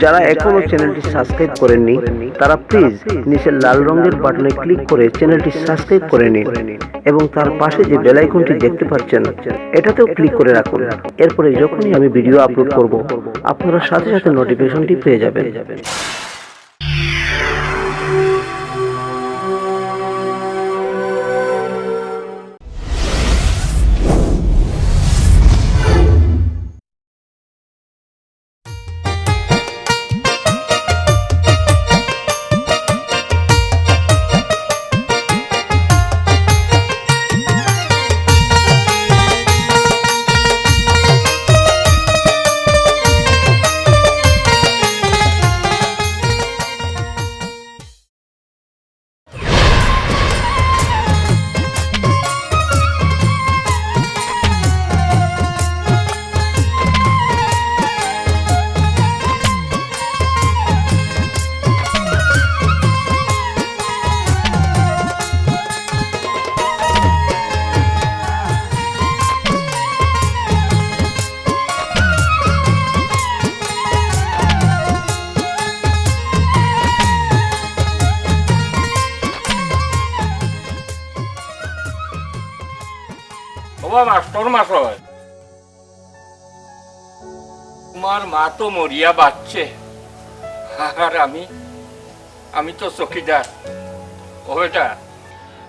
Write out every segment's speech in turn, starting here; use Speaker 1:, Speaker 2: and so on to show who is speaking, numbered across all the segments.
Speaker 1: যারা এখনো চ্যানেলটি সাবস্ক্রাইব করেননি তারা প্লিজ নিচের লাল রঙের বাটনে ক্লিক করে চ্যানেলটি সাবস্ক্রাইব করে নিন এবং তার পাশে যে বেল আইকনটি দেখতে পাচ্ছেন এটাতেও ক্লিক করে রাখুন। এরপরে যখনই আমি ভিডিও আপলোড করব আপনারা সাথে সাথে নোটিফিকেশনটি পেয়ে যাবেন।
Speaker 2: মাস্টার মশাই, তোমার মা তো মরিয়া বাচ্চে, আর আমি তো চকিদার। ওটা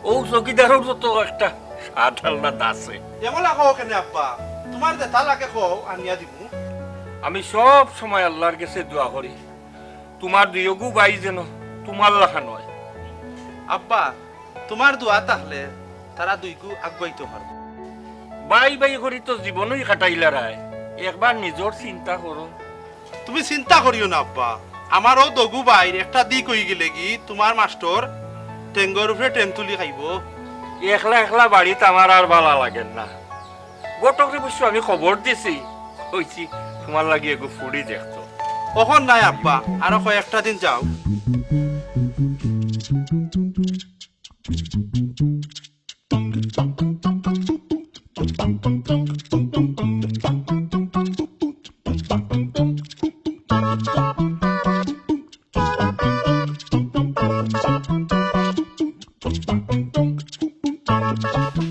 Speaker 2: ও চকিদারও তো একটা সাধারণ আছে।
Speaker 3: এমলা খাও কেন আব্বা? তোমার যেটা লাগে খাও আনিয়া দিব।
Speaker 2: আমি সব সময় আল্লাহর কাছে দোয়া করি তোমার দুইগু বাই যেন তোমার লেখা নয়।
Speaker 3: আব্বা, তোমার দোয়া তাহলে তারা দুইগু আগুয়াইতে পারবো।
Speaker 2: বাই বাই করি তো জীবনই কাটাইলা রায়, একবার নিজের চিন্তা করো।
Speaker 3: তুমি চিন্তা করিও না আব্বা, আমারও দগু বাইর একটা দিক হয়ে গেলে কি তোমার মাস্টার টেঙ্গর উপরে টেন তুলি খাইব।
Speaker 2: একলা একলা বাড়িতে আমার আর ভালো লাগেন না। গোটকে বসে আমি খবর দিছি, কইছি তোমার লাগি এগো ফুড়ি দেখতো।
Speaker 3: কখন নাই আব্বা, আরো কয়েকটা দিন যাও।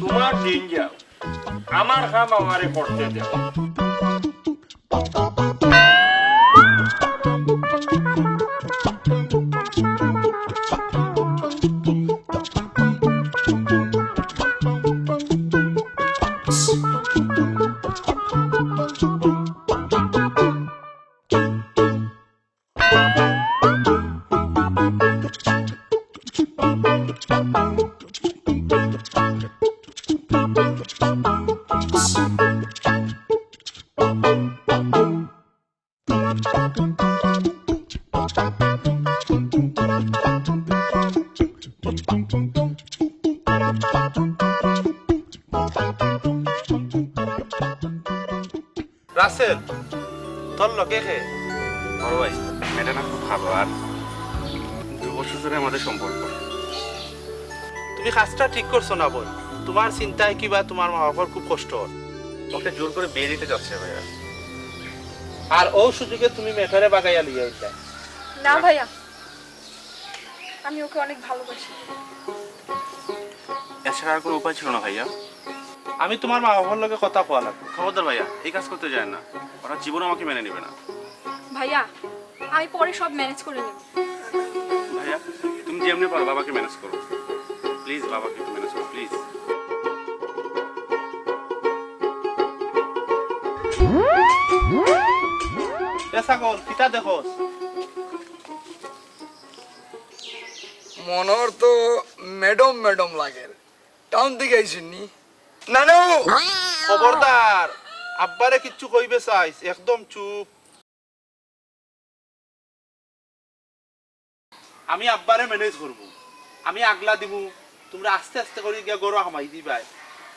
Speaker 2: তোমার দিন যাও, আমার কাম আমারে করতে দেও। রাসেল, তোর লোকে খে
Speaker 4: বড় ভাই, মেয়েটা না খুব ভালো, আর 2 বছর ধরে আমাদের সম্পর্ক।
Speaker 3: তুমি কাজটা ঠিক করছো না বোন। তোমার চিন্তায় কিবা তোমার মা বাবার খুব কষ্ট হয়।
Speaker 4: ওকে জোর করে বিয়ে দিতে যাচ্ছে ভাইয়া।
Speaker 3: আর ও সুযোগে তুমি মেঘারে বাগাইয়া লিয়ে আইতা।
Speaker 5: না ভাইয়া, আমি ওকে অনেক ভালোবাসি।
Speaker 4: এছাড়া আর কোনো উপায় ছিল না ভাইয়া।
Speaker 3: আমি তোমার মা বাবার লগে কথা কওয়া লাগবে।
Speaker 4: খবরদার ভাইয়া, এই কাজ করতে যায় না, ওরা জীবনে আমাকে মেনে নেবে না।
Speaker 5: ভাইয়া, আমি পরে সব ম্যানেজ করে নেব।
Speaker 4: ভাইয়া, তুমি যেমনি পারো বাবাকে ম্যানেজ করো প্লিজ, বাবাকে একটু ম্যানেজ করো প্লিজ।
Speaker 3: ছাগল কিতা দেখোস?
Speaker 6: মনোর তো ম্যাডাম ম্যাডাম লাগে। টাউন থেকে আইসিনি নানু।
Speaker 3: খবরদার, আব্বারে কিচ্ছু কইবে চাইস, একদম চুপ। আমি আব্বারে ম্যানেজ করব, আমি আগলা দিব, তোমরা আস্তে আস্তে করে গিয়া গরু হামাই দিবাই,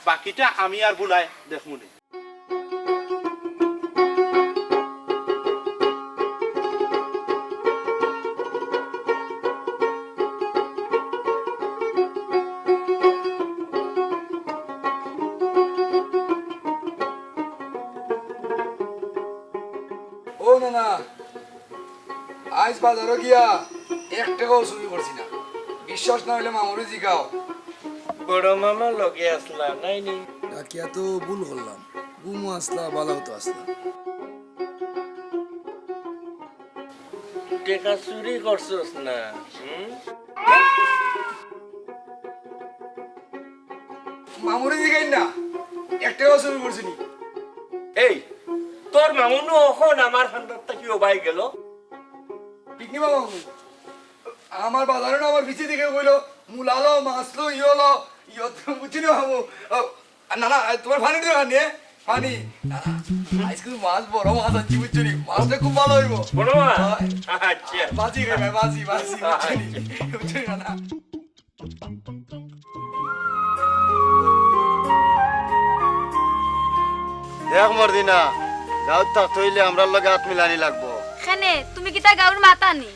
Speaker 3: বাকিটা আমি আর বুলাই দেখমুনি।
Speaker 6: ও নানা, আজ বাজারও গিয়া 1 টাকাও চুরি করছি না। বিশ্বাস না হইলে মামুরে জিগাও।
Speaker 2: বড় মামা লগে আসলা নাই নি?
Speaker 6: ডাকিয়া তো ভুল করলাম, গুমও আসলা বালাও তো আসলা।
Speaker 2: টেকা চুরি করছস না?
Speaker 6: মামুরে জিগাই না 1 টাকাও চুরি করছি নি।
Speaker 2: এই তোর মামুনু এখন আমার হান্দারটা কি ওবাই গেল?
Speaker 6: পিকনি বাবা আমার বাজারে না আমার পিছিয়ে দিকে কইলো মুলালো মাছলো ইয়লো বুঝছি না বাবু। না না তোমার পানি দিও না পানি আজকে মাছ বড় মাছ আনছি বুঝছো নি, মাছটা খুব ভালো হইব।
Speaker 2: বড় মা আচ্ছা
Speaker 6: বাজি খাই ভাই বাজি বাজি বুঝছো নি বুঝছো না না।
Speaker 7: দেখ মর্দিনা, গাঁত থাকতে হইলে আমরা লগে হাত মিলানি লাগবো।
Speaker 5: খানে তুমি কি তা গাউর মাতা নি?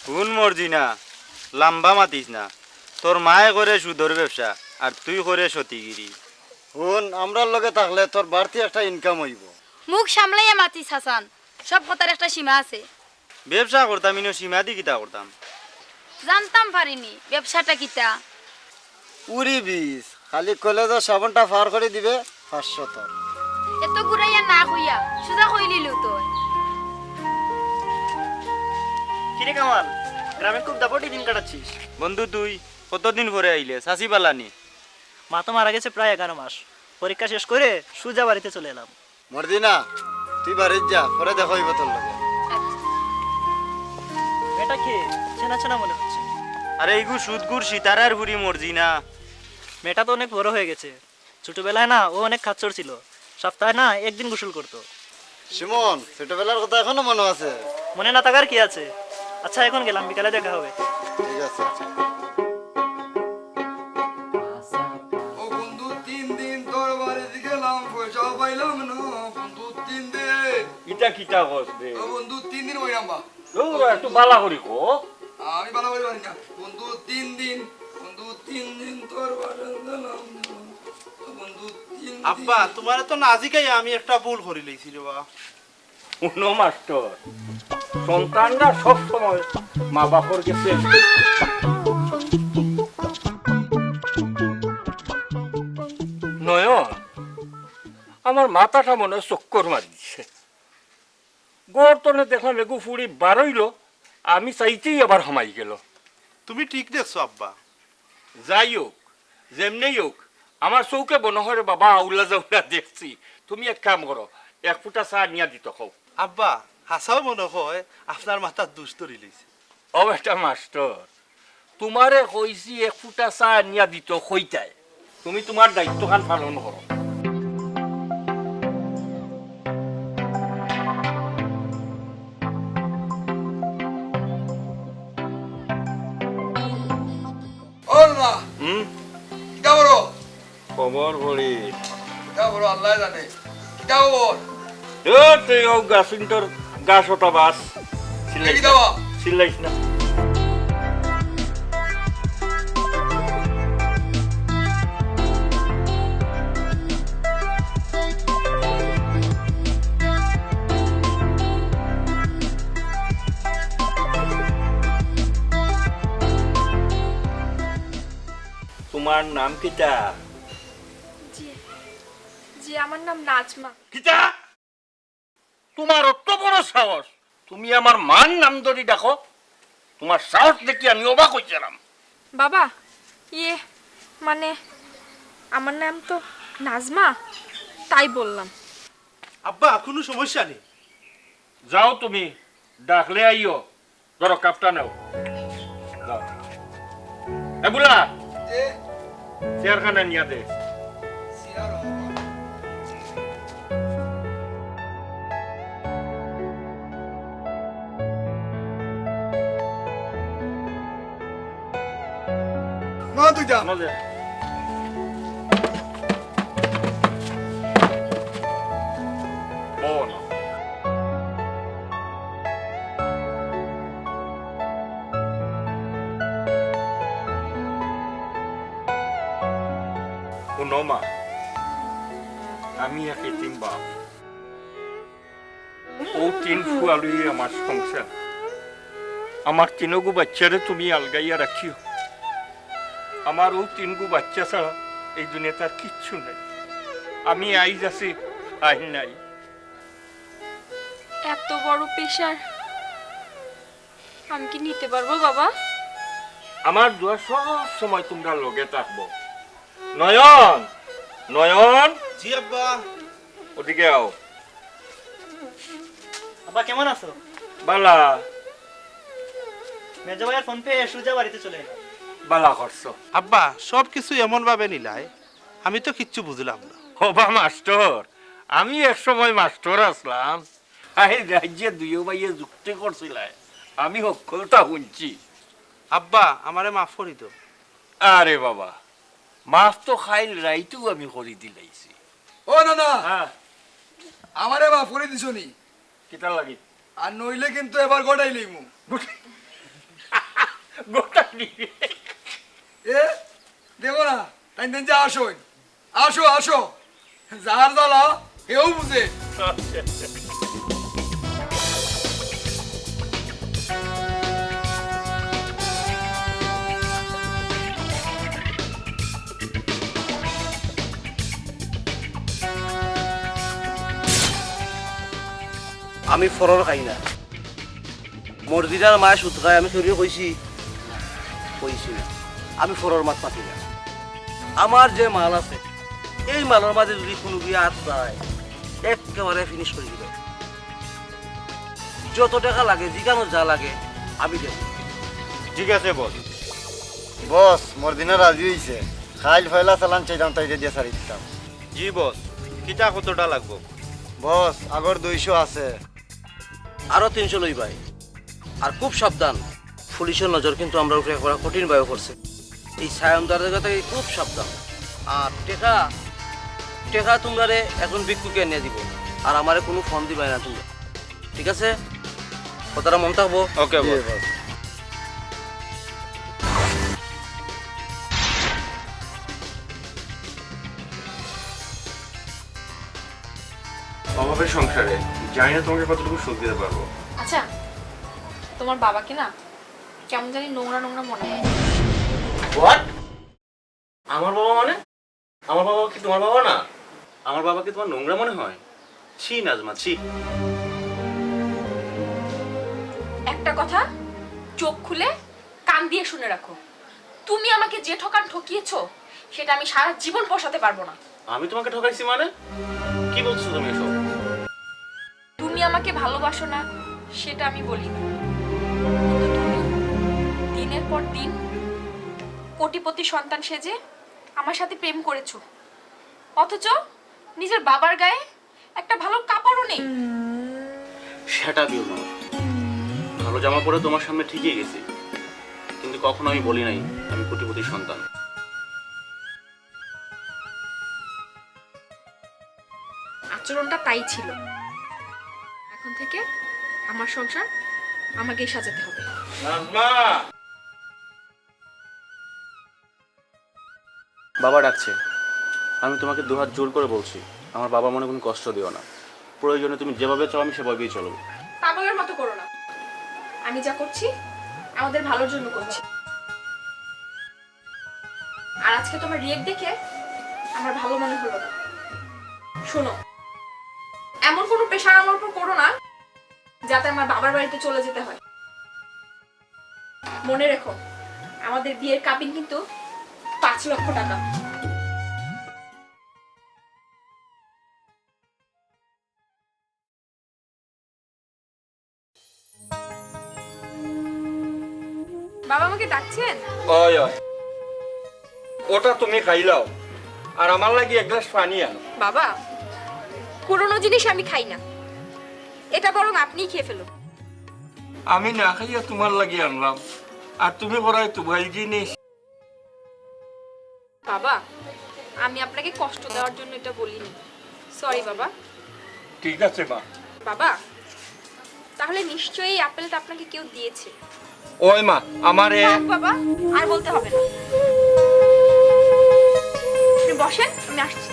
Speaker 7: শুন মর্জিনা, লাম্বা মাতিস না। তোর মায়ে করে সুদর ব্যবসা আর তুই করে সতীগিরি। শুন, আমরা লগে থাকলে তোর বাড়তি একটা ইনকাম হইব।
Speaker 5: মুখ সামলাইয়া মাতিস হাসান, সব কথার একটা সীমা আছে।
Speaker 7: ব্যবসা করতাম ইনো সীমা দি কিতা করতাম।
Speaker 5: জানতাম পারিনি ব্যবসাটা কিতা।
Speaker 7: উড়ি বিষ, খালি কলেজের সাবনটা ফার করে দিবে 500 তোর।
Speaker 5: এত ঘুরাইয়া না হইয়া সুজা কইলিলু তো।
Speaker 8: কিরে কামাল, গ্রামে খুব দাপটি দিন কাটাচ্ছিস?
Speaker 7: বন্ধু তুই কতদিন পরে আইলে? চাষি পালানি?
Speaker 8: মা তো মারা গেছে প্রায় 11 মাস। পরীক্ষা শেষ করে সুজা বাড়িতে চলে এলাম।
Speaker 7: মর্দিনা, তুই বাড়ির যা, পরে দেখা হইব তোর লগে।
Speaker 8: এটা কে? চেনা চেনা মনে হচ্ছে।
Speaker 7: আরে এইগু সুদগুর সিতারার হুড়ি মর্জিনা।
Speaker 8: মেয়েটা তো অনেক বড় হয়ে গেছে। ছোটবেলায় না ও অনেক খাচ্চর ছিল, সপ্তাহে না একদিন গোসল করতো।
Speaker 7: সুমন, ছোটবেলার কথা এখনো মনে আছে?
Speaker 8: মনে না থাকার কি আছে? আচ্ছা এখন গেলাম, বিকালে দেখা হবে।
Speaker 7: ঠিক আছে।
Speaker 6: ও বন্ধু 3 দিন তোর বাড়িতে গেলাম, পয়সা পাইলাম না। বন্ধু 3 দিন।
Speaker 2: ইটা কিটা কস রে?
Speaker 6: ও বন্ধু 3 দিন হইলাম বা।
Speaker 2: তোরা একটু বালা করি কো।
Speaker 6: আমি ভালো করে পারি না। বন্ধু 3 দিন, বন্ধু 3 দিন তোর বাড়িতে গেলাম। বন্ধু 3 দিন।
Speaker 3: আব্বা তোমার তো নাজিকাই আমি একটা ভুল করে লইছি রে বাবা।
Speaker 2: উনো মাস্টার, সন্তানরা সব সময় মা বাপর কাছে নয়ন, আমার মাথাটা মনে হয় চক্কর মারি দিচ্ছে। গর্তনে দেখলাম এগু ফুড়ি বারইল, আমি চাইতেই আবার হামাই গেল।
Speaker 3: তুমি ঠিক দেখছো আব্বা।
Speaker 2: যাই হোক, যেমনি হোক, আমার চৌকে মনে হয় রে বাবা আউলা জাউলা দেখছি। তুমি এক কাম করো, 1 ফুটা চা নিয়া দিত খাও।
Speaker 3: আব্বা হাসাও মনে হয় আপনার মাথার দুষ ধরি লইছে।
Speaker 2: ও একটা মাস্টার, তোমারে কইছি 1 ফুটা চা নিয়া দিত কইতাই। তুমি তোমার দায়িত্বখান পালন করো।
Speaker 6: ওর না কিটা বড়
Speaker 2: খবর বলি
Speaker 6: কিটা বড় আল্লাহ জানে কিটা খবর
Speaker 2: তুই ও গাছিনটোর গাছ ওটা বাস
Speaker 6: কি দাও
Speaker 2: চিল্লাইস না। তোমার নাম কিটা?
Speaker 5: জি জি, আমার নাম নাজমা।
Speaker 2: কিটা? তোমার অত বড় সাহস, তুমি আমার মান নাম ধরি ডাকো? তোমার সাহস দেখি আমি অবাক হইছিলাম।
Speaker 5: বাবা ইয়ে মানে আমার নাম তো নাজমা, তাই বললাম।
Speaker 3: আব্বা কোনো সমস্যা নেই।
Speaker 2: যাও তুমি, ডাকলে আইও। ধরো কাপটা নাও, যাও। এ বুলা,
Speaker 6: যে
Speaker 2: চেয়ারখানা নিয়ে দে।
Speaker 6: সিয়ার না তুই যা
Speaker 2: আমাদের বোন মা, আমি এক এতিম বাপ। ও 3 ফুয়ালুই আমার সংসার। আমার তিনগু বাচ্চারে তুমি আলগাইয়া রাখিও। আমার ও তিনগু বাচ্চা ছাড়া এই দুনিয়াতে আর কিচ্ছু নেই। আমি আইজ আছি, আই নাই।
Speaker 5: এত বড় প্রেশার আমি কি নিতে পারবো বাবা?
Speaker 2: আমার দোয়া সব সময় তোমরা লগে থাকবো। নয়ন, নয়ন,
Speaker 3: জি আব্বা।
Speaker 2: ওদিকে আও।
Speaker 8: আব্বা কেমন আছো?
Speaker 2: বালা
Speaker 8: মেজো ভাইয়ের ফোন পেয়ে সুজা বাড়িতে চলে এলো।
Speaker 2: বালা করছো।
Speaker 3: আব্বা সব কিছু এমন ভাবে নিলাই আমি তো কিচ্ছু বুঝলাম না।
Speaker 2: হবা মাস্টার, আমি এক সময় মাস্টার আসলাম। আই রাজ্যে দুইও ভাইয়ে যুক্তি করছিলাম, আমি সকলটা শুনছি।
Speaker 3: আব্বা আমারে মাফ করি তো।
Speaker 2: আরে বাবা, মাছ তো খাইল রাইতেও আমি করে দিলাইছি।
Speaker 6: ও না না,
Speaker 2: হ্যাঁ,
Speaker 6: আমারে মাফ করে দিছো নি?
Speaker 2: কিতা লাগে?
Speaker 6: আর নইলে কিন্তু এবার গড়াই লইমু।
Speaker 2: গোটা নিয়ে
Speaker 6: এ দেখো না, তাই দেন যে আসো আসো আসো, যার জ্বালা কেউ বুঝে।
Speaker 1: আমি ফরর খাই না, মর্জিনার মায় সুদ খায়। আমি শরীরে কইছি না, আমি ফরর মাছ পাতি না। আমার যে মাল আছে এই মালের মাঝে যদি কোনো গিয়ে হাত পায় একেবারে ফিনিশ করে দিবে। যত টাকা লাগে, জিগানো যা লাগে আমি দেব।
Speaker 7: ঠিক আছে বস। বস মোর দিনে রাজি হইছে, খাইল ফয়লা চালান চাইতাম তাই দিয়ে সারি দিতাম। জি বস, কিটা কতটা লাগবো? বস আগর 200 আছে।
Speaker 1: আরো 300 লই ভাই। আর খুব সাবধান, পুলিশের নজর কিন্তু আমরা উপরে করা কঠিন ভাবে করছে। এই সায়নদারের কথা খুব সাবধান। আর টেকা টেকা তোমরা এখন ভিক্ষুকে এনে দিব, আর আমারে কোনো ফোন দিবাই না তোমরা, ঠিক আছে? কথাটা মন থাকবো।
Speaker 7: ওকে বস।
Speaker 4: অভাবের সংসারে জানি না তোমাকে কতটুকু সুখ দিতে পারবো।
Speaker 5: আচ্ছা, তোমার বাবাকে না কেমন জানি নোংরা নোংরা মনে হয়।
Speaker 4: হোয়াট? আমার বাবা মানে? আমার বাবা কি তোমার বাবা না? আমার বাবাকে তোমার নোংরা মনে হয়? ছি নাজমা, ছি।
Speaker 5: একটা কথা চোখ খুলে কান দিয়ে শুনে রাখো, তুমি আমাকে যে ঠকান ঠকিয়েছো সেটা আমি সারা জীবন পোষাতে পারবো না।
Speaker 4: আমি তোমাকে ঠকাইছি মানে? কি বলছো তুমি এসব?
Speaker 5: তুমি আমাকে ভালোবাসো না সেটা আমি বলিনি, কিন্তু তুমি দিনের পর দিন কোটিপতি সন্তান সেজে আমার সাথে প্রেম করেছো, অথচ নিজের বাবার গায়ে একটা ভালো কাপড়ও নেই।
Speaker 4: সেটা দিও না। ভালো জামা পরে তোমার সামনে ঠিকই গেছি, কিন্তু কখনো আমি বলি নাই আমি কোটিপতি সন্তান।
Speaker 5: আচরণটা তাই ছিল। এখন থেকে আমার সংসার আমাকেই সাজাতে হবে।
Speaker 2: নাজমা,
Speaker 4: বাবা ডাকছে। আমি তোমাকে দুহাত জোর করে বলছি, আমার বাবার মনে কোনো কষ্ট দিও না। প্রয়োজনে তুমি যেভাবে চাও আমি সেভাবেই চলবো।
Speaker 5: পাগলের মতো করো না, আমি যা করছি আমাদের ভালোর জন্য করছি। আর আজকে তোমার রিয়েক্ট দেখে আমার ভালো মনে হলো না। শোনো, এমন কোনো প্রেশার আমার উপর করো না যাতে আমার বাবার বাড়িতে চলে যেতে হয়। মনে রেখো, আমাদের বিয়ের কাবিন কিন্তু 5 লক্ষ টাকা। বাবা আমাকে ডাকছেন?
Speaker 2: ওই ওই, ওটা তুমি খাইলাও, আর আমার লাগি এক গ্লাস পানি আনো।
Speaker 5: বাবা, পুরনো জিনিস আমি খাই না, এটা বরং আপনিই খেয়ে ফেলুন।
Speaker 2: আমি না খাইয়া তোমার লাগি আনলাম, আর তুমি বড়াই তোমার জিনিস।
Speaker 5: বাবা, আমি আপনাকে কষ্ট দেওয়ার জন্য এটা বলিনি, সরি বাবা।
Speaker 2: ঠিক আছে মা।
Speaker 5: বাবা, তাহলে নিশ্চয়ই এই আপেলটা আপনাকে কেউ দিয়েছে।
Speaker 2: ওই মা, আমার
Speaker 5: থাক বাবা, আর বলতে হবে না। আপনি বসেন, আমি আসছি।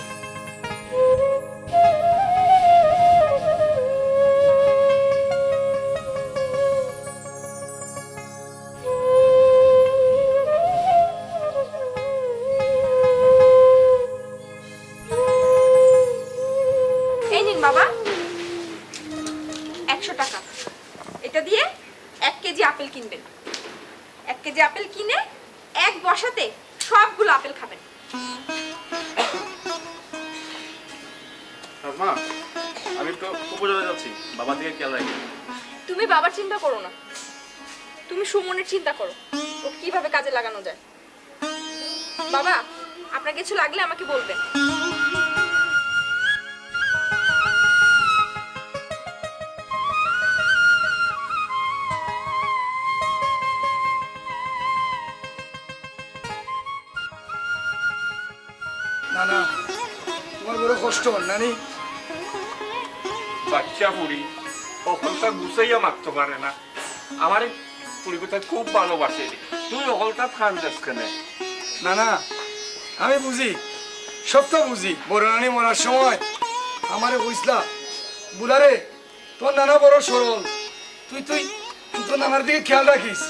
Speaker 5: এটা দিয়ে 1 কেজি আপেল কিনবেন। 1 কেজি আপেল কিনে এক বসাতে সবগুলো আপেল খাবেন।
Speaker 4: মা আমি একটু উপজেলা যাচ্ছি, বাবা দিকে খেয়াল রাখি।
Speaker 5: তুমি বাবার চিন্তা করো না, তুমি সুমনের চিন্তা করো, ও কিভাবে কাজে লাগানো যায়। বাবা, আপনার কিছু লাগলে আমাকে বলবেন।
Speaker 6: না না, তোমার বড় কষ্ট হল নানি।
Speaker 2: বাচ্চা পুরি অকলটা গুছাইয়া মারতে পারে না। আমার পুরি কথা খুব ভালোবাসে, তুই অকলটা খান দেশ কেনে?
Speaker 6: না না, আমি বুঝি, সব তো বুঝি। বড় নানি মরার সময় আমারে বুঝলা বুলারে তোর নানা বড় সরল, তুই তুই তোর নানার দিকে খেয়াল রাখিস।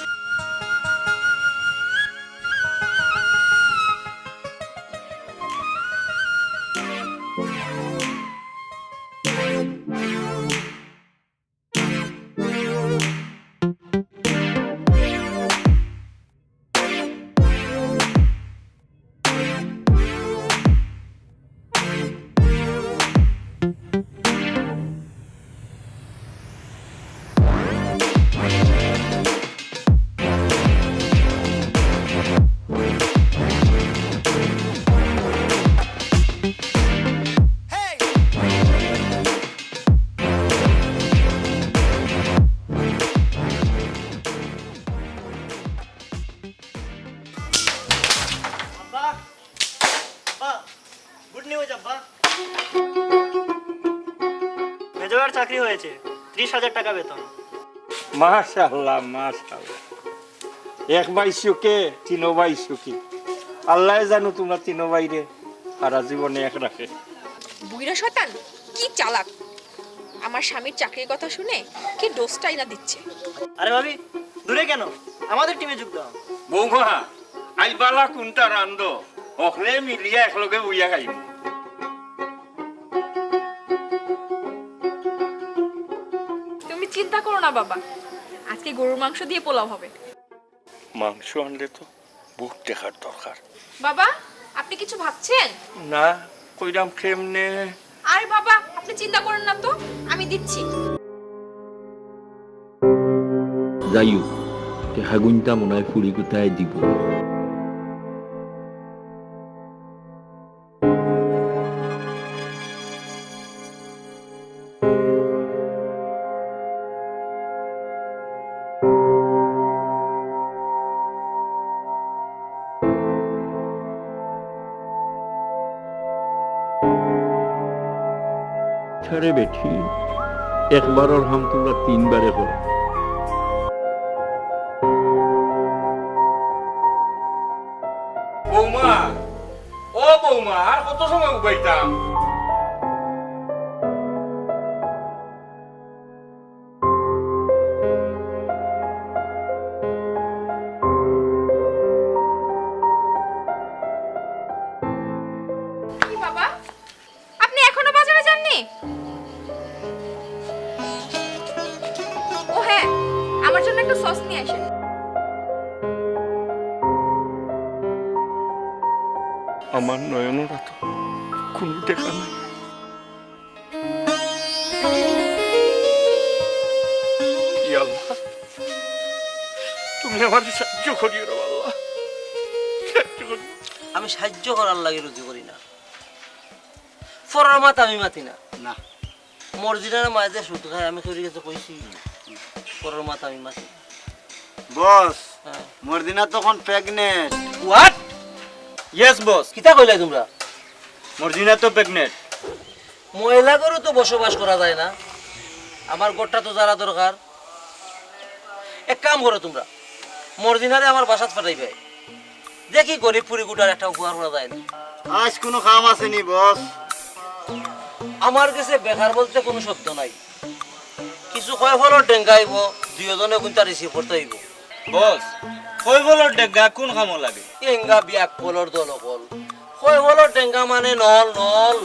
Speaker 8: গুড নিউজ আব্বা, মেজর চাকরি হয়েছে, 30,000 টাকা বেতন।
Speaker 2: মাশাআল্লাহ মাশাআল্লাহ, এক ভাই সুখে তিনো ভাই সুখী। আল্লাহ জানো তোমরা তিনো ভাইরে সারা জীবনে এক রাখে।
Speaker 5: বুইরা শয়তান কি চালাক, আমার স্বামীর চাকরির কথা শুনে কি ডোজটাই না দিচ্ছে।
Speaker 8: আরে ভাবি দূরে কেন, আমাদের টিমে যোগ দাও।
Speaker 2: বৌমা আইবালা কোনটা রান্ধ, অখলে মিলিয়া একলগে বইয়া খাইব।
Speaker 5: তুমি চিন্তা করো না বাবা, আজকে গরুর মাংস দিয়ে পোলাও হবে।
Speaker 2: মাংস আনলে তো বুক দেখার দরকার।
Speaker 5: বাবা, আপনি কিছু ভাবছেন?
Speaker 2: না, কইরাম কেমনে?
Speaker 5: আরে বাবা, আপনি চিন্তা করেন না তো, আমি দিচ্ছি।
Speaker 9: যাই হোক, হাগুনটা মনে হয় ফুড়ি কোথায় দিব। ছাড়ে বেঠি একবারর হাম তোমরা 3 বারে করো।
Speaker 2: বৌমা, ও বৌমা, আর কত সময় উবাইতাম?
Speaker 5: কি বাবা, আপনি এখনো বাজারে যাননি? ও হ্যাঁ, আমার জন্য একটা সস নিয়ে আসেন।
Speaker 2: আমার নয়নরা তো কোনো দেখা নাই। ইয়া আল্লাহ, তুমি আমার সাহায্য করিও রে আল্লাহ, সাহায্য করিও।
Speaker 10: আমি সাহায্য করার লাগে রুজি করি না, ফরার মাত আমি মাতি না।
Speaker 7: না
Speaker 10: মর্জিনার মাঝে সুদ খায়, আমি করি গেছে কইছি ফরার মাত আমি মাতি।
Speaker 7: বস,
Speaker 10: হ্যাঁ।
Speaker 7: মর্দিনা তখন প্রেগনেন্ট।
Speaker 10: হোয়াট? Yes boss. কিতা কইলাই তোমরা?
Speaker 7: মর্জিনা তো প্রেগনেন্ট।
Speaker 10: মহিলা গরু তো বসবাস করা যায় না, আমার গোটটা তো যারা দরকার। এক কাম করো তোমরা, মর্জিনারে আমার বাসাত পাঠাইবে, দেখি গরিব পুরি গুটার একটা উপহার করা যায় না।
Speaker 7: আজ কোনো কাম আসেনি বস।
Speaker 10: আমার কাছে বেকার বলতে কোনো শব্দ নাই। কিছু কয় ফলর ডেঙ্গাইব, দুজনে কিন্তু রিসিভ করতে হইব।
Speaker 4: বস কই বলৰ ডেগা কোন কাম লাগে?
Speaker 10: টেঙ্গা বিয়াক ফলর দলকল, কয় ফলর ডেঙ্গা মানে নল নল,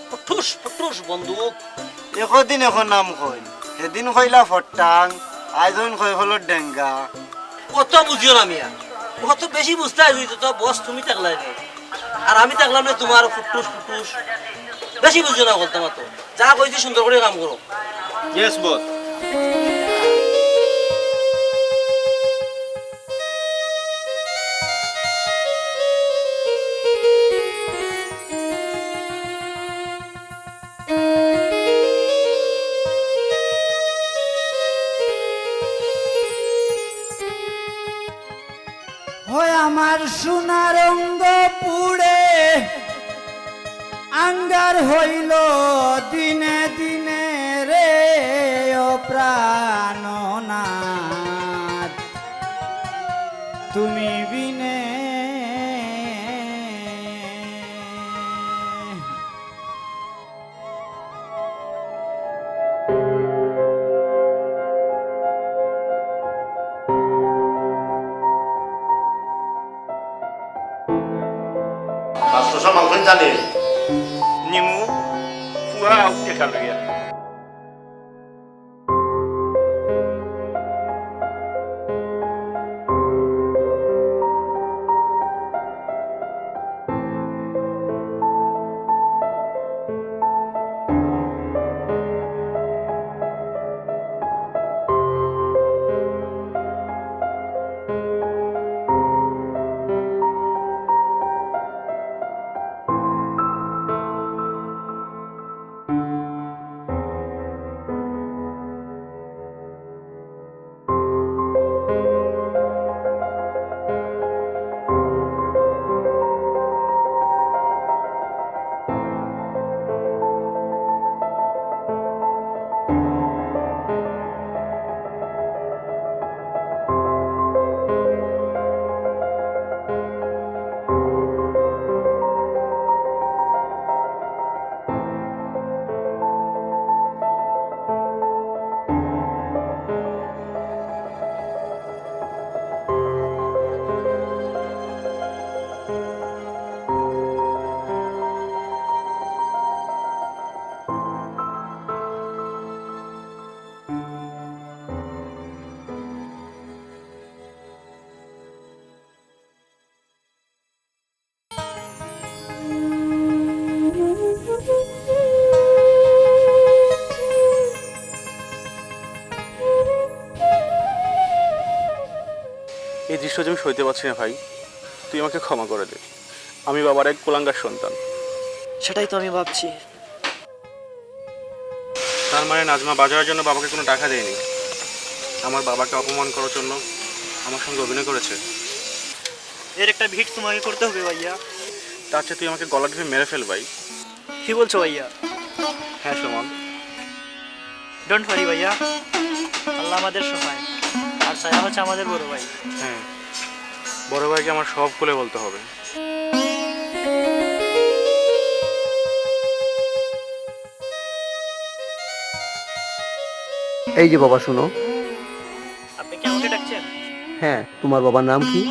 Speaker 10: ফুটুস ফুটুস বন্দুক।
Speaker 7: একদিন এখন নাম কইল, সেদিন কইলা ফটাং, আইজন কই হলো ডেঙ্গা
Speaker 10: কত বুঝিও না মিয়া কত বেশি বুঝতে আসবি তো বস তুমি থাকলাই নে আর আমি থাকলাম না তোমার ফুটুস ফুটুস বেশি বুঝিও না বলতে মাতো যা কইছি সুন্দর করে কাম করো
Speaker 4: ইয়েস বস।
Speaker 11: হয় আমার সোনার অঙ্গ পুড়ে আঙ্গার হইল দিনে দিনে রে ও প্রাণনাথ তুমি বিনে
Speaker 7: মাস্টার মাংস জানে
Speaker 2: নিমু ফুয়া উঠতে খালো ইয়া
Speaker 3: এই দৃশ্য যে আমি সইতে পারছি না ভাই, তুই আমাকে ক্ষমা করে দে। আমি বাবার এক কুলাঙ্গার সন্তান।
Speaker 8: সেটাই তো আমি ভাবছি।
Speaker 3: তার মানে নাজমা বাজারের জন্য বাবাকে কোনো টাকা দেয়নি, আমার বাবাকে অপমান করার জন্য আমার সঙ্গে অভিনয় করেছে।
Speaker 8: এর একটা ভিট তোমাকে করতে হবে ভাইয়া।
Speaker 3: তার চেয়ে তুই আমাকে গলা টিপে মেরে ফেল ভাই।
Speaker 8: কি বলছো ভাইয়া?
Speaker 3: হ্যাঁ সুমন,
Speaker 8: ডোন্ট ওয়ারি ভাইয়া, আল্লাহ আমাদের সহায়, আর ছায়া হচ্ছে আমাদের বড় ভাই।
Speaker 3: হ্যাঁ, বড় ভাইকে আমার সব খুলে বলতে হবে।
Speaker 1: এই যে বাবা শুনো।
Speaker 8: আপনি কি আমাকে ডাকছেন?
Speaker 1: হ্যাঁ, তোমার বাবার নাম কি?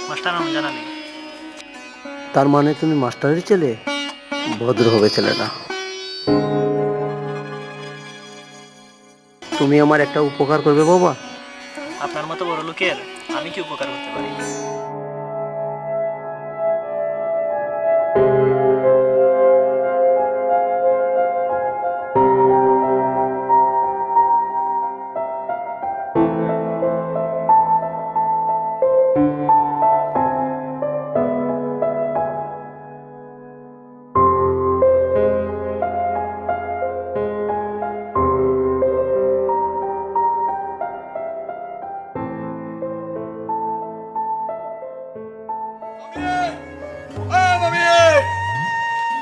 Speaker 8: মাস্টার নাম জানা নেই।
Speaker 1: তার মানে তুমি মাস্টারের ছেলে? ভদ্র হবে ছেলেটা। তুমি আমার একটা উপকার করবে বাবা?
Speaker 8: আপনার মতো বড় লোকের আমি কি উপকার করতে পারি?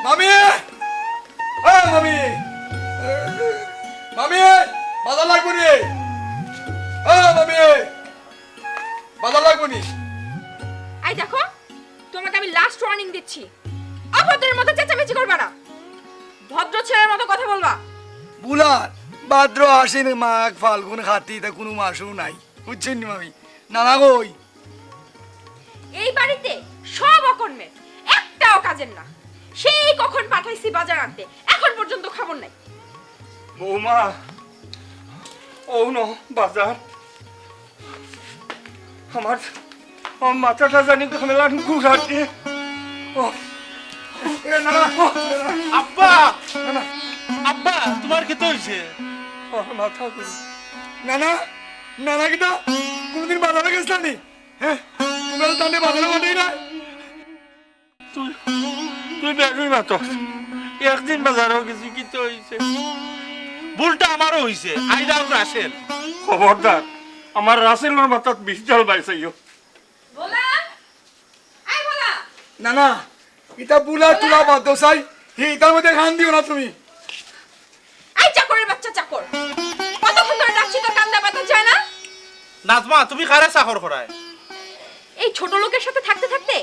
Speaker 6: মামি, মামি, মামি, বাজার লাগবো নি? মামি, বাজার লাগবো নি?
Speaker 5: আই দেখো, তোমাকে আমি লাস্ট ওয়ার্নিং দিচ্ছি, অভদ্রের মতো চেঁচামেচি করবা না, ভদ্র ছেলের মতো কথা বলবা।
Speaker 6: বুলার ভাদ্র আশ্বিন মাঘ ফাল্গুন কার্তিক কোনো মাসও নাই, বুঝছেন নি মামি? নানা কই
Speaker 5: এই বাড়িতে সব অকর্মের, একটাও কাজের না। সেই কখন পাঠাইছি বাজার আনতে, এখন পর্যন্ত খবর নাই।
Speaker 2: বৌমা, ও নো বাজার আমার মাথাটা জানি মেলান ঘুরাচ্ছে ও
Speaker 6: না না
Speaker 3: আব্বা আব্বা তোমার কি তো হইছে
Speaker 2: মাথা ঘুরে
Speaker 6: না না না না কিটা কোনদিন বাজারে গেছিলাম নি হ্যাঁ তুমি তাহলে বাজারে মাঠেই না
Speaker 2: তুই তুই বেরোই মাত্র একদিন বাজারও গেছি কি তো হয়েছে
Speaker 3: ভুলটা আমারও হইছে আইদাও রাসেল
Speaker 2: খবরদার আমার রাসেলের মাথাত বিষ জল বাইছাইও
Speaker 5: ভোলা আই ভোলা
Speaker 6: না না এটা বুলা তুলা বাদ চাই এটার মধ্যে খান দিও না তুমি
Speaker 5: আই চাকরের বাচ্চা চাকর কতক্ষণ ধরে ডাকছি তো কান্দা পাতা যায় না
Speaker 3: নাজমা তুমি কারে চাকর করায়
Speaker 5: এই ছোট লোকের সাথে থাকতে থাকতে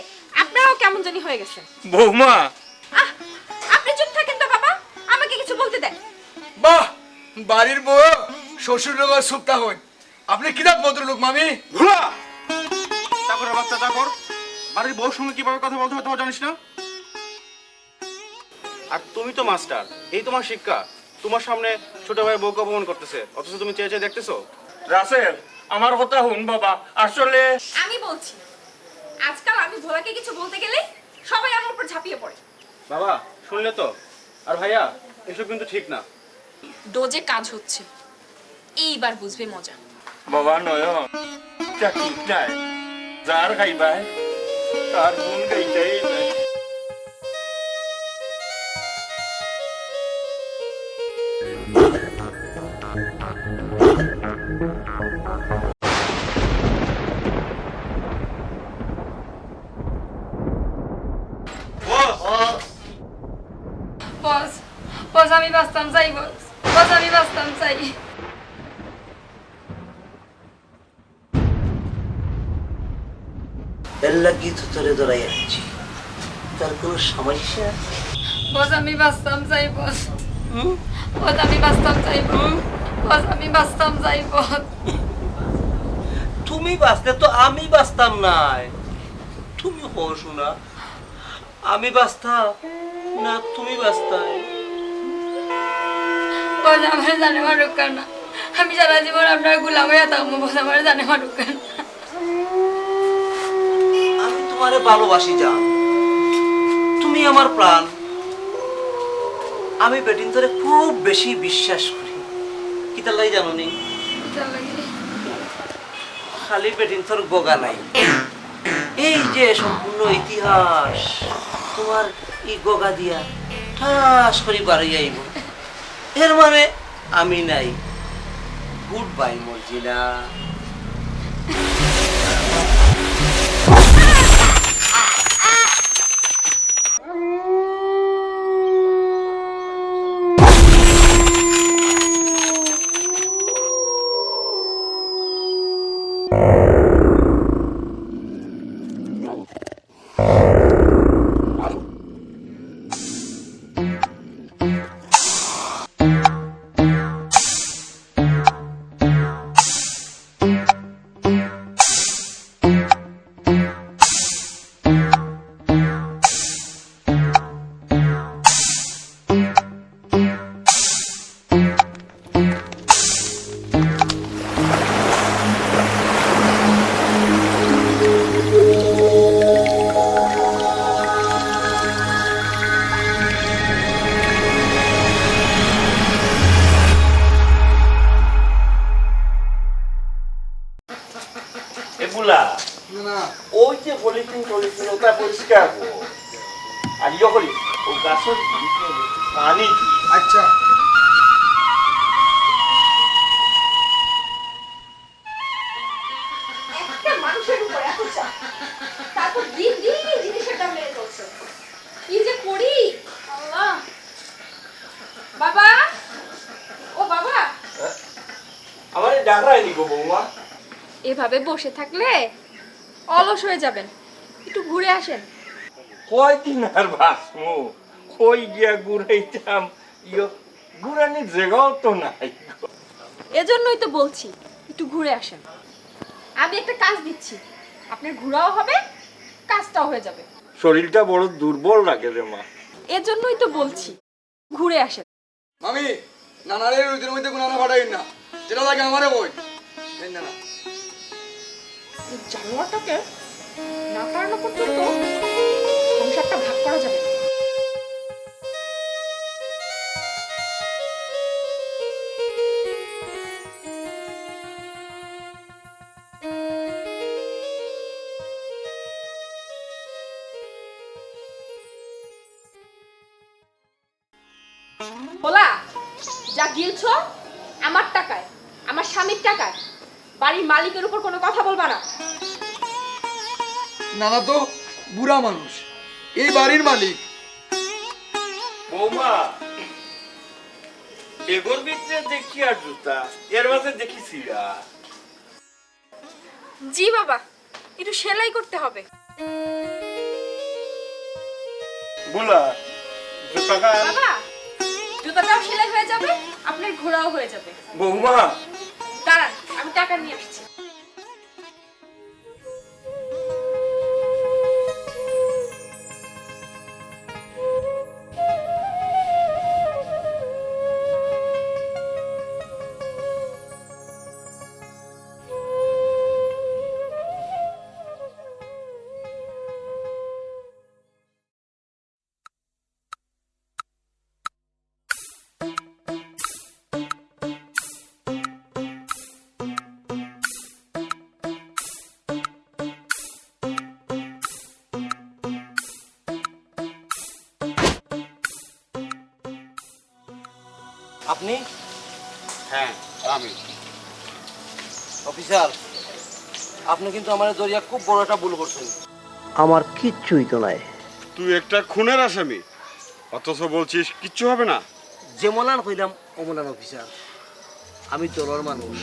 Speaker 5: আপনারাও কেমন জানি হয়ে গেছেন
Speaker 2: বৌমা
Speaker 5: আহ আপনি চুপ থাকেন তো বাবা আমাকে কিছু বলতে দেন
Speaker 6: বাহ বাড়ির বউ শ্বশুর লোক সুপ্তা হন আপনি কিতাব ভদ্রলোক মামি
Speaker 3: ভুলা চাকরের বাচ্চা চাকর বাড়ির বউর সঙ্গে কিভাবে কথা বলতে হয় তোমার জানিস না?
Speaker 4: আর তুমি তো মাস্টার, এই তোমার শিক্ষা। তোমার সামনে ছোট ভাই বউকে অপমান করতেছে, অথচ তুমি চেয়ে চেয়ে দেখতেছো।
Speaker 2: রাসেল আমার কথা শুন বাবা, আসলে
Speaker 5: আমি বলছি আজকাল আমি ভোলাকে কিছু বলতে গেলে সবাই আমার উপর ঝাঁপিয়ে পড়ে।
Speaker 4: বাবা শুনলে তো? আর ভাইয়া এসব কিন্তু ঠিক না।
Speaker 5: ডোজে কাজ হচ্ছে, এইবার বুঝবে মজা।
Speaker 2: বাবা নয়ন যা ঠিক নাই, যার খাইবাই তার গুণ গাইতেই নাই।
Speaker 5: বস বস আমি বাঁচতাম চাই, বস বস আমি বাঁচতাম চাই।
Speaker 10: এল্লা কি তোরে ধরাই আসছি, তার কোনো সমস্যা?
Speaker 5: বস আমি বাঁচতাম চাই, বস বস আমি বাঁচতাম চাই, বস আমি বাঁচতাম চাই। বস
Speaker 10: তুমি বাঁচতে তো আমি বাঁচতাম নাই। তুমি হস না, আমি বাঁচতাম না তুমি বাঁচতাই।
Speaker 5: বস আমার জানে মারুক না, আমি সারা জীবন আপনার গোলাম হয়ে থাকবো। বস আমার জানে মারুক না।
Speaker 10: আমি তোমারে ভালোবাসি জান, তুমি আমার প্রাণ। আমি বেটিন তোরে খুব বেশি বিশ্বাস করি। কি তার লাই জানো নি? খালি বেটিন তোর গোগা নাই, এই যে সম্পূর্ণ ইতিহাস তোমার এই গোগা দিয়া ঠাস করে বাড়ি আইব। এর মানে আমি নাই। Good bye Marjina.
Speaker 2: ওই যে পলিথিন টলিথিন ওটা পরিষ্কার করো, আর ইয়ে করি ও গাছের পানি।
Speaker 6: আচ্ছা
Speaker 5: একটা মানুষের উপর এত চাপ, তারপর দিন দিন জিনিসের দাম বেড়ে চলছে। কি যে করি আল্লাহ। বাবা, ও বাবা,
Speaker 2: আমার ডাকরাই নিগো বৌমা।
Speaker 5: এভাবে বসে থাকলে অলস হয়ে যাবেন, একটু ঘুরে আসেন।
Speaker 2: কয়দিন আর বাসমু, কই গিয়া ঘুরাইতাম, ইয়ে ঘুরানির জায়গাও তো নাই।
Speaker 5: এজন্যই তো বলছি একটু ঘুরে আসেন। আমি একটা কাজ দিচ্ছি, আপনার ঘোরাও হবে, কাজটাও হয়ে যাবে।
Speaker 2: শরীরটা বড় দুর্বল লাগে রে মা।
Speaker 5: এজন্যই তো বলছি ঘুরে আসেন।
Speaker 6: মামি নানারে রোদের মধ্যে কোনো না পাঠাইন না, যেটা লাগে আমারে বই না না
Speaker 5: এই জানোয়ারটাকে না তাড়ানো পর্যন্ত সংসারটা ভাগ করা যাবে না। বলা যা গিলছো আমার টাকায়, আমার স্বামীর টাকায়, বাড়ির মালিকের উপর কোনো কথা বলবা না।
Speaker 6: নানা তো বুড়া মানুষ, এই বাড়ির মালিক।
Speaker 2: বৌমা এগোর ভিতরে দেখি আর জুতা, এর মাঝে দেখি সিরা।
Speaker 5: জি বাবা, একটু সেলাই করতে হবে।
Speaker 2: বলা জুতাটা
Speaker 5: বাবা জুতাটাও সেলাই হয়ে যাবে, আপনার ঘোড়াও হয়ে যাবে।
Speaker 2: বৌমা
Speaker 5: দাঁড়ান, আমি টাকা নিয়ে আসছি।
Speaker 10: আপনি?
Speaker 3: হ্যাঁ আমি।
Speaker 10: অফিসার, আপনি কিন্তু আমার দরিয়া খুব বড় একটা ভুল করছেন।
Speaker 1: আমার কিচ্ছুই তো নাই।
Speaker 12: তুই একটা খুনের আসামি, অথচ বলছিস কিচ্ছু হবে না।
Speaker 10: যেমন কইলাম অমলান অফিসার, আমি দলের মানুষ।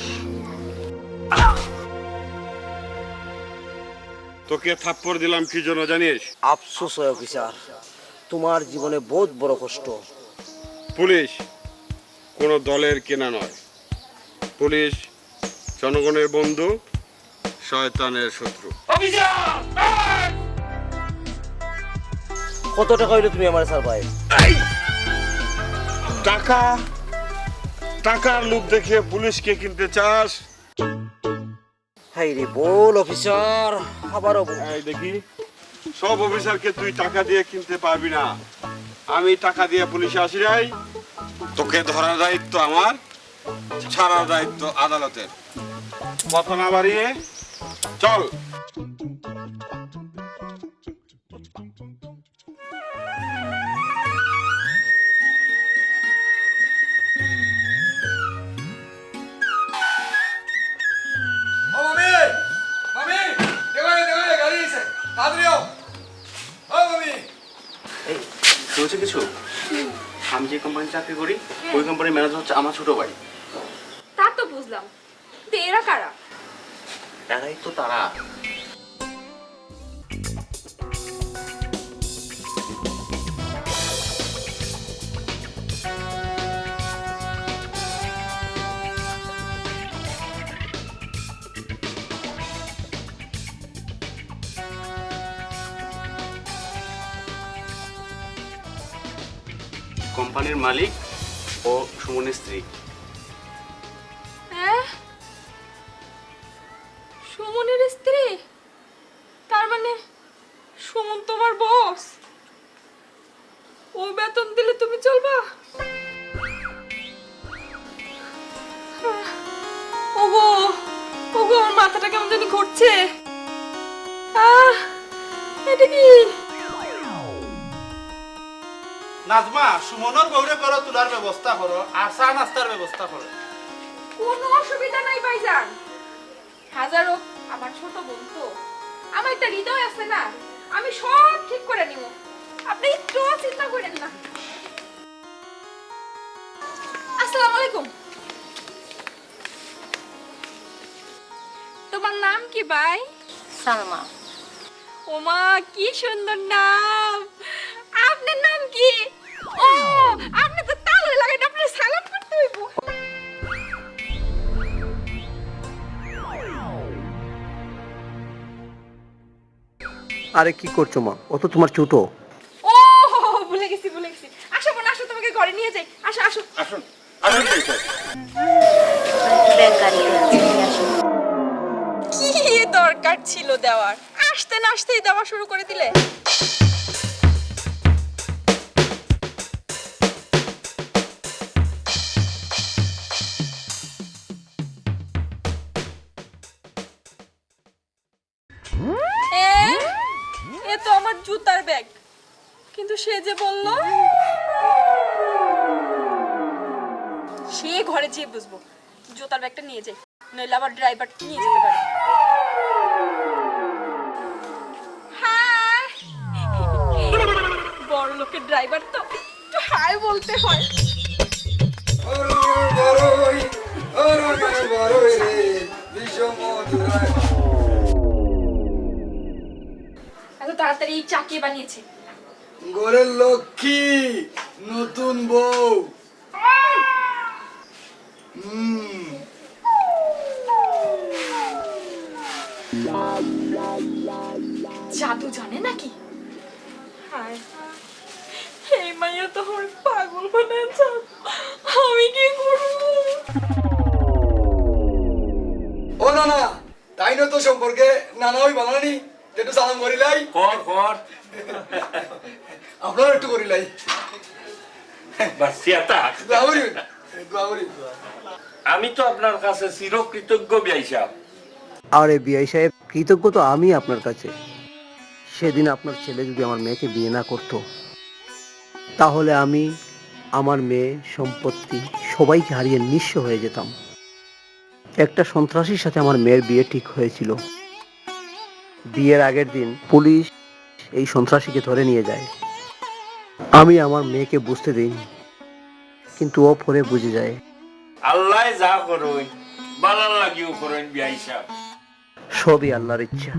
Speaker 12: তোকে থাপ্পড় দিলাম কি জন্য জানিস?
Speaker 10: আফসোস হয় অফিসার, তোমার জীবনে বহুত বড় কষ্ট।
Speaker 12: পুলিশ কোনো দলের কেনা নয়, পুলিশ জনগণের বন্ধু, শয়তানের শত্রু।
Speaker 10: কত টাকা হইলো তুমি আমার স্যার ভাই?
Speaker 12: টাকা, টাকার লোভ দেখিয়ে পুলিশকে কিনতে চাস?
Speaker 10: হাই রে বল অফিসার, আবারও
Speaker 12: এই দেখি, সব অফিসারকে তুই টাকা দিয়ে কিনতে পারবি না। আমি টাকা দিয়ে পুলিশে আসি নাই। তোকে ধরার দায়িত্ব আমার, ছাড়ার দায়িত্ব আদালতের। কথা না বাড়িয়ে চল।
Speaker 6: ও মামি, মামি, দেখো গাড়ি এসে, তাড়াতাড়ি আও। ও মামি,
Speaker 4: এই শুনেছো কিছু? আমি যে কোম্পানি চাকরি করি, ওই কোম্পানির ম্যানেজার হচ্ছে আমার ছোট ভাই।
Speaker 5: তা তো বুঝলাম, কিন্তু এরা কারা?
Speaker 4: এরাই তো তারা। কোম্পানির মালিক ও সুমনের স্ত্রী।
Speaker 5: হ্যাঁ, সুমনের স্ত্রী? তার মানে সুমন তোমার বস? ও বেতন দিলে তুমি চলবা? ওগো ওগো, আমার মাথাটা কেমন জানি ঘুরছে। এটা কি?
Speaker 3: নাজমা, সুমনের বউরে করো, তোলার ব্যবস্থা করো, আর চা নাস্তার ব্যবস্থা করো।
Speaker 5: কোনো অসুবিধা নাই ভাইজান, হাজারো আমার ছোট বোন তো, আমার একটা হৃদয় আছে না, আমি সব ঠিক করে নিব, আপনি একটু চিন্তা করেন না। আসসালামু আলাইকুম। তোমার নাম কি ভাই?
Speaker 13: সালমা।
Speaker 5: ওমা কি সুন্দর নাম। আপনার নাম কি? ও, আপনি তো তালে লাগাই, আপনার সালাম করতে হইব।
Speaker 1: আরে কি করছো মা? ও তো তোমার ছোট।
Speaker 5: ও ভুলে গেছি। আসো বোন, আসো, তোমাকে ঘরে নিয়ে যাই। আসো আসো।
Speaker 12: আসুন, আসুন।
Speaker 13: ব্যাগ গাড়িতে আছে, নিয়ে আসো।
Speaker 5: কি দরকার ছিল দেওয়ার? আসতে না আসতেই দেওয়া শুরু করে দিলে। এ তো আমার জুতার ব্যাগ, কিন্তু সে যে বলল সে ঘরে যেয়ে বুঝবো। জুতার ব্যাগটা নিয়ে যাই, নইলে আবার ড্রাইভার নিয়ে যেতে পারে। বড় লোকের ড্রাইভার তো একটু হাই বলতে হয়। এত তাড়াতাড়ি চাকিয়ে বানিয়েছে।
Speaker 6: ঘরের লক্ষ্মী, নতুন বউ।
Speaker 5: জাদু জানে নাকি? হায় এই মাইয়া তো আমার পাগল বানাচ্ছে। আমি কি করব?
Speaker 6: ও না না, তাই না তো সম্পর্কে নানা ওই বানানি একটু সালাম করিলাই।
Speaker 2: কর কর
Speaker 6: আপনারা একটু করিলাই।
Speaker 2: বাসিয়াতা
Speaker 6: দোয়াবরি দোয়াবরি।
Speaker 2: আমি তো আপনার কাছে চিরকৃতজ্ঞ বিআই সাহেব।
Speaker 1: আরে বিআই সাহেব, কৃতজ্ঞ তো আমি আপনার কাছে। সেদিন আপনার ছেলে যদি আমার মেয়েকে বিয়ে না করতো, তাহলে আমি, আমার মেয়ে, সম্পত্তি সবাইকে হারিয়ে নিঃস্ব হয়ে যেতাম। একটা সন্ত্রাসীর সাথে আমার মেয়ের বিয়ে ঠিক হয়েছিল। বিয়ের আগের দিন পুলিশ এই সন্ত্রাসীকে ধরে নিয়ে যায়। আমি আমার মেয়েকে বুঝতে দিইনি, কিন্তু ও পরে বুঝে যায়।
Speaker 2: আল্লাহ যা করুন বালার লাগিও করেন বিআই সাহেব।
Speaker 1: সবই আল্লাহর ইচ্ছা।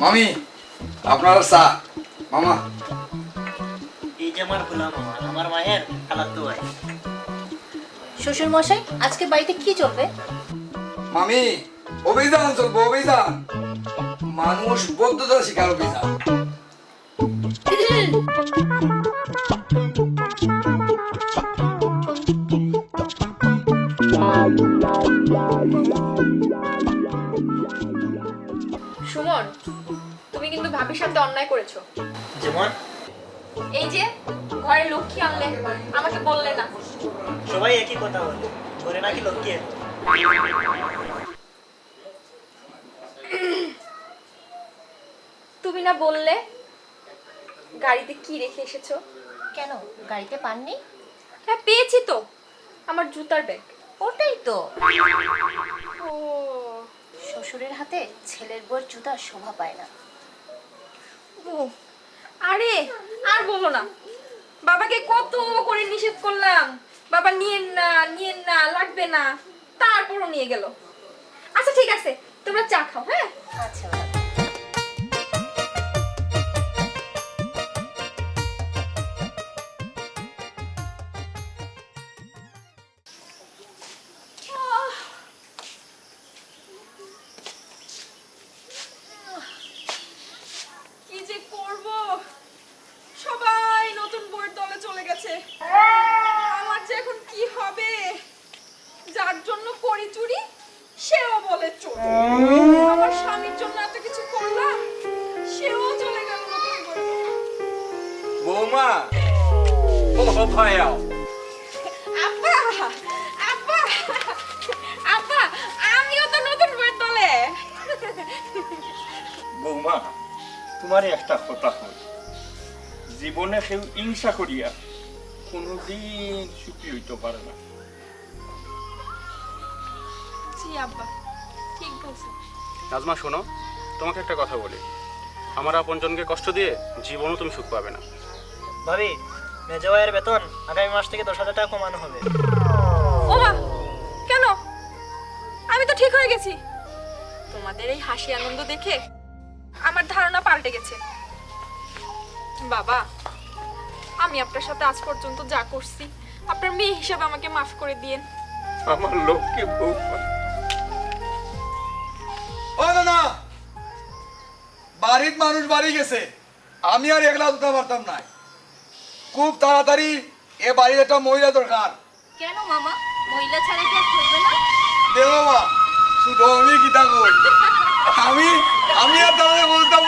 Speaker 6: মামি, আপনার চা। মামা,
Speaker 8: এই যে আমার গোলাম আমার মায়ের খালাতো ভাই।
Speaker 13: শ্বশুর মশাই, আজকে বাড়িতে কি চলবে?
Speaker 6: মামি, অভিযান চলবো, অভিযান। মানুষ বদ্ধতা শিকার অভিযান।
Speaker 5: সুমন, তুমি কিন্তু ভাবির সাথে অন্যায় করেছো।
Speaker 8: যেমন?
Speaker 5: এই যে ঘরে লক্ষ্মী আনলে, আমাকে বললে না।
Speaker 8: সবাই একই কথা বলে, ঘরে নাকি লক্ষ্মী এলো।
Speaker 5: তুমি না বললে গাড়িতে কি রেখে এসেছো?
Speaker 13: কেন, গাড়িতে পাননি?
Speaker 5: হ্যাঁ পেয়েছি তো, আমার জুতার ব্যাগ।
Speaker 13: ওটাই তো।
Speaker 5: ও,
Speaker 13: শ্বশুরের হাতে ছেলের বউয়ের জুতা শোভা পায় না।
Speaker 5: ও আরে আর বলো না, বাবাকে কত করে নিষেধ করলাম, বাবা নিয়েন না নিয়েন না, লাগবে না, তারপরও নিয়ে গেল। আচ্ছা ঠিক আছে, তোমরা চা খাও। হ্যাঁ
Speaker 13: আচ্ছা।
Speaker 5: কি যে করব, সবাই নতুন বইয়ের দলে চলে গেছে। আমার যে এখন কি হবে? যার জন্য করি চুরি সেও বলে চোর। আমার স্বামীর জন্য এত কিছু করলাম, সেও চলে গেল নতুন বই।
Speaker 2: বৌমা, ও ভাইয়া,
Speaker 5: আব্বা আব্বা আব্বা, আমিও তো নতুন বইয়ের দলে।
Speaker 2: বৌমা, তোমার একটা কথা হল, জীবনে কেউ হিংসা করিয়া কোনোদিন সুখী হইতে পারে না।
Speaker 5: জি আব্বা, ঠিক বলছেন।
Speaker 4: নাজমা শোনো, তোমাকে একটা কথা বলি, আমার আপনজনকে কষ্ট দিয়ে জীবনও তুমি সুখ পাবে না।
Speaker 8: ভাবি, মেজো ভাইয়ের বেতন আগামী মাস থেকে 10,000 টাকা কমানো হবে।
Speaker 5: ও মা, কেন? আমি তো ঠিক হয়ে গেছি। তোমাদের এই হাসি আনন্দ দেখে আমার ধারণা পাল্টে গেছে। বাবা, আমি আপনার সাথে আজ পর্যন্ত যা করছি, আপনার মেয়ে হিসাবে আমাকে মাফ করে দিয়েন।
Speaker 2: আমার লোককে বৌমা।
Speaker 6: ও না না, বাড়ির মানুষ বাড়ি গেছে, আমি আর একলা উঠতে পারতাম না। খুব তাড়াতাড়ি এ বাড়ির একটা মহিলা দরকার।
Speaker 13: কেন মামা, মহিলা ছাড়া কি আর চলবে না?
Speaker 6: দে বাবা, শুধু আমি কিতা কই, আমি আর তাহলে বলতাম